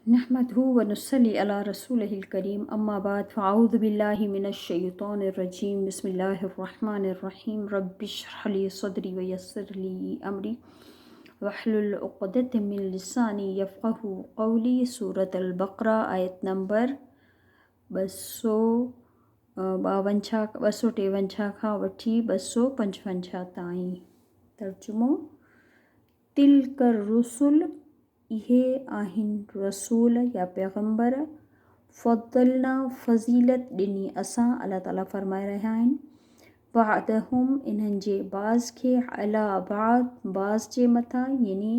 नहमदहु व नुसल्ली अला रसूलिहिल करीम अम्मा बाद फ़अऊज़ु बिल्लाहि मिनश शैतानिर रजीम बिस्मिल्लाहिर रहमानिर रहीम रब्बिश्रह ली सदरी व यस्सिर ली अमरी वहलुल उक़दतम मिन लिसानी यफ़क़हू क़ौली। सूरत अल बक़रा आयत नंबर 253 खां वठी 255 ताईं। तर्जुमो। तिलकर रुसुल इहे आहिनि रसूल या पैगंबर फ़द्दलना फ़ज़ीलत ॾिनी असां। अल्लाह ताला फ़रमाए रहिया आहिनि बअदहुम इन्हनि जे बाज़ खे अला बाज़ जे मथां, यानी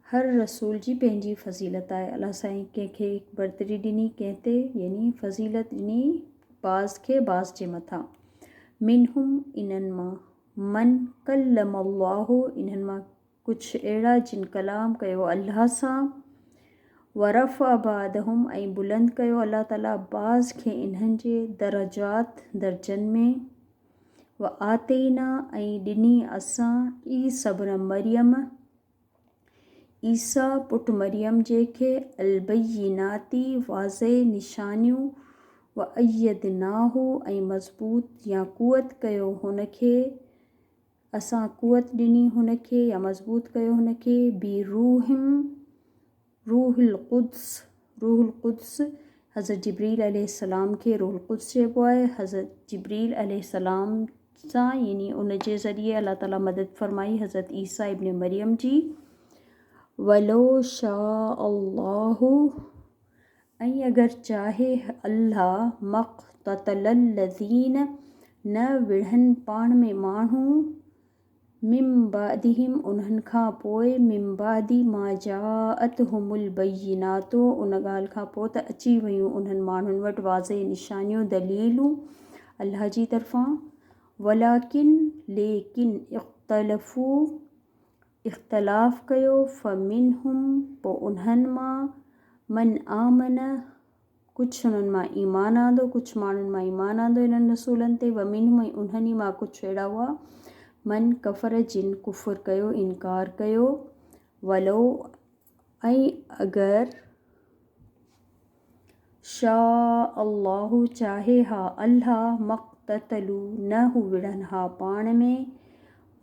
हर रसूल जी पंहिंजी फ़ज़ीलत आहे। अल्लाह साईं कंहिंखे बरतरी ॾिनी कंहिं ते, यानी फ़ज़ीलत ॾिनी बाज़ खे बाज़ जे मथां। मिनहुम इन्हनि मां, मन कल्लमल्लाहु इन्हनि मां कुझु अहिड़ा जिन कलाम कयो अल्लाह सां, वरफ़अ बादहुम ऐं बुलंद कयो अल्लाह ताला बाज़ खे इन्हनि जे दरजात दर्जनि में। व आतैना ऐं ॾिनी असां ईसा इब्न मरियम ईसा पुट मरियम जंहिंखे अलबय्यिनाती वाज़े निशानियूं व अय्यदनाहु ऐं मज़बूत या क़ुवत कयो हुनखे, असां क़ुवत ॾिनी हुनखे या मज़बूत कयो हुनखे बि रूहुल क़ुद्स। हज़रत जिब्रील अलैहिस्सलाम खे रूहुल क़ुद्स चइबो आहे। हज़रत जिब्रील अलैहिस्सलाम सां, यानी उन जे ज़रिए अल्लाह ताला मदद फ़रमाई हज़रत ईसा इब्न मरियम जी। वलो शाअ अल्लाहु ऐं अगरि चाहे अल्लाह मक़्ततलल लज़ीन न विढ़नि पाण में माण्हू मिम बादिहिम उन्हनि खां पोइ, मिम बादी मा जाअतहुमुल बय्यिनातु उन ॻाल्हि खां पोइ त अची वियूं उन्हनि माण्हुनि वटि वाज़े निशानियूं दलीलूं अल्लाह जी तरफ़ां। वलाकिन लेकिन इख़्तिलाफ़ कयो फ़मिनहुम पोइ उन्हनि मां मन आमन कुझु उन्हनि मां ईमान आंदो, कुझु माण्हुनि मां ईमान आंदो इन्हनि रसूलनि ते। वमिनहुम उन्हनि मां कुझु अहिड़ा हुआ मन कफ़र जिन कुफ़ुर कयो, इनकार कयो। वलो ऐं अगरि शाअ अल्लाहु चाहे हा अल्लाह मक़्ततलू न हू विढ़नि हा पाण में।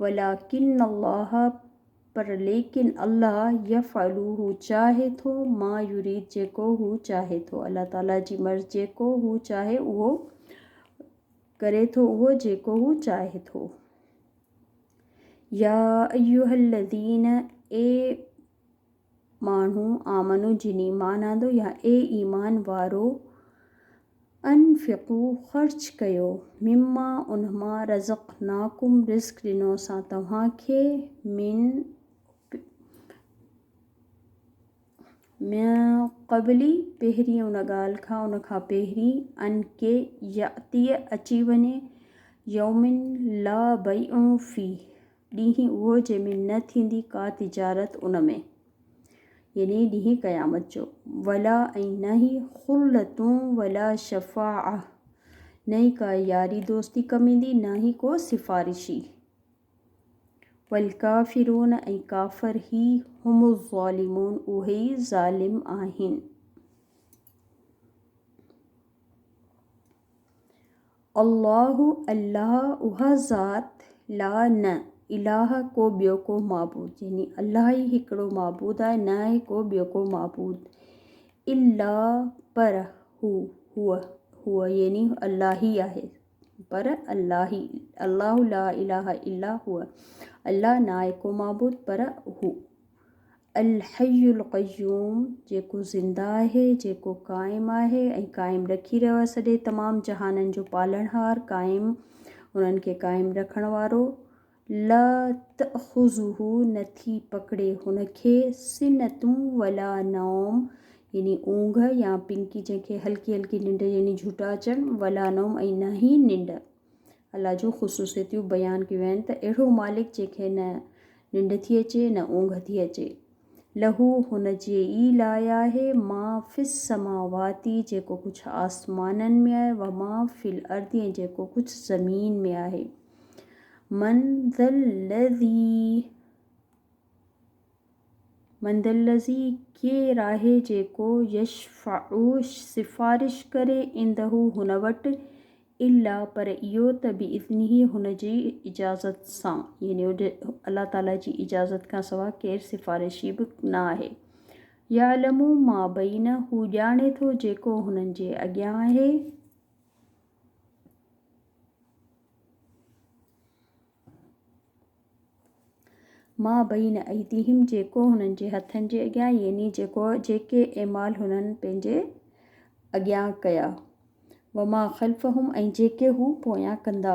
वलाकिन अल्लाह पर लेकिन अल्लाह यफ़अलु हू चाहे थो मा युरीद जेको हू चाहे थो। अल्लाह ताला जी मर्ज़ी, जेको हू चाहे उहो करे थो, उहो जेको हू चाहे थो। या अय्युहल्लज़ीन ए माण्हू आमनु जिन ईमान आंदो, या ए ईमान वारो अनफ़िक़ू ख़र्च कयो मिम्मा उन मां रज़क़नाकुम रिज़्क़ ॾिनो असां तव्हांखे मिन क़बली पहिरीं उन ॻाल्हि खां, उन खां पहिरीं अन के यातीअ अची वञे यौमिन ला बैउ फी ॾींहुं उहो जंहिंमें न थींदी का तिजारत उन में, यानी ॾींहुं क़यामत जो। वला ऐं न ई ख़ुल्लतूं वला शफ़ाअ न ई का यारी दोस्ती कम ईंदी, न ई को सिफ़ारिशी। वल काफ़िरून ऐं काफ़िर ही हुमुज़ ज़ालिमून उहे ई ज़ालिम आहिनि। अल्लाहु अल्लाह उहा ज़ात ला न इलाह को ॿियो को माबूद, यानी अल्लाह ई हिकिड़ो माबूद आहे, न आहे को ॿियो को माबूद। इल्ला पर हुआ यानी अल्लाह ही आहे, पर अल्लाह ही, अल्लाहु ला इलाहा इल्ला हुआ, अल्लाह न आहे को माबूद पर हू। अल हय्युल क़य्यूम जेको ज़िंदा आहे, जेको क़ाइम आहे ऐं क़ाइम रखी रहियो आहे सॼे तमामु जहाननि जो पालनहार, क़ाइम उन्हनि खे क़ाइम रखण वारो। ला तख़ुज़ुहु नथी पकड़े हुनखे सिनतुं वला नौम, यानी ऊंघ या पिंकी जंहिंखे हल्की हल्की निंड यानी झूटा अचनि, वला नौम ऐं न ई निंड। अल्लाह जो ख़ुसूसियतियूं बयानु कयूं आहिनि त अहिड़ो मालिक जंहिंखे न निंड थी अचे न ऊंघ थी अचे। लहू हुन जे ई लाइ आहे मां फ़िस समावाती जेको कुझु आसमाननि में आहे, व मां फ़िल अर्दी ऐं जेको कुझु ज़मीन में आहे। मन ज़ल्लज़ी मंदल्लज़ी केरु आहे जेको यशफ़अु सिफ़ारिश करे इंदहु हुन वटि इल्ला पर इहो त बिइज़्निही हुन जी इजाज़त सां, यानी अल्लाह ताला जी इजाज़त खां सवाइ केरु सिफ़ारिशी बि न आहे। यालमु मा बैन हू ॼाणे थो जेको हुननि जे अॻियां आहे। मां बैन ऐदीहिम जेको हुननि जे हथनि जे अॻियां, यानी जेके एमाल हुननि पंहिंजे अॻियां कया। वमा ख़ल्फ़हुम ऐं जेके हू पोयां कंदा।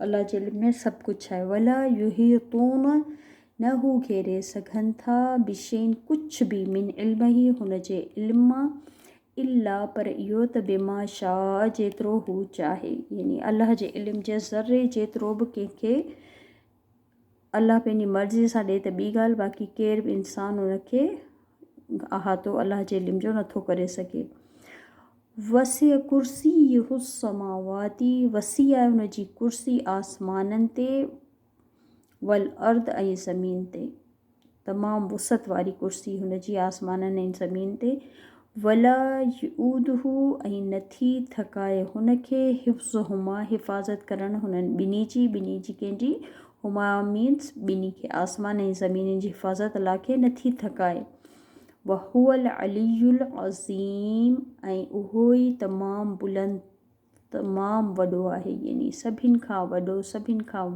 अल्लाह जे इल्म में सभु कुझु आहे। वला युहीतून न हू घेरे सघनि था बिशैइन कुझु बि मिन इल्म ई हुन जे इल्म मां इल्ला पर इहो त बिमा शाह जेतिरो हू चाहे, यानी अल्लाह जे इल्म जे ज़र्रे जेतिरो बि कंहिंखे अल्लाह पंहिंजी मर्ज़ी सां ॾिए त ॿी ॻाल्हि, बाक़ी केरु बि इंसानु उनखे अहातो अल्लाह जे इल्म जो नथो करे सघे। वसिअ कुर्सीयुहु समावाती वसी आहे हुनजी कुर्सी आसमाननि ते वल अर्द ऐं ज़मीन ते, तमामु वुसत वारी कुर्सी हुनजी आसमाननि ऐं ज़मीन ते। वला यऊदहु ऐं नथी थकाए हुनखे हिफ़्ज़ुहुमा हिफ़ाज़त करणु हुननि ॿिनी जी कंहिंजी, हुमा मीन्स ॿिनी खे, आसमान ऐं ज़मीन जी हिफ़ाज़त अल्लाह खे नथी थकाए। वहुवल अलियुल अज़ीम ऐं उहो ई तमामु बुलंद तमामु वॾो आहे, यानी सभिनि खां वॾो सभिनि खां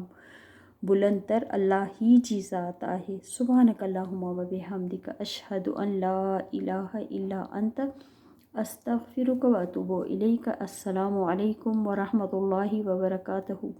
बुलंदतर अल्लाह ही जी ज़ात आहे। सुब्हानक अल्लाहुम्मा व बिहम्दिका अशहदु अन ला इलाहा इल्ला अंत अस्तग़फिरुका व अतूबु इलैका। अस्सलामु अलैकुम व रहमतुल्लाहि व बरकातहू।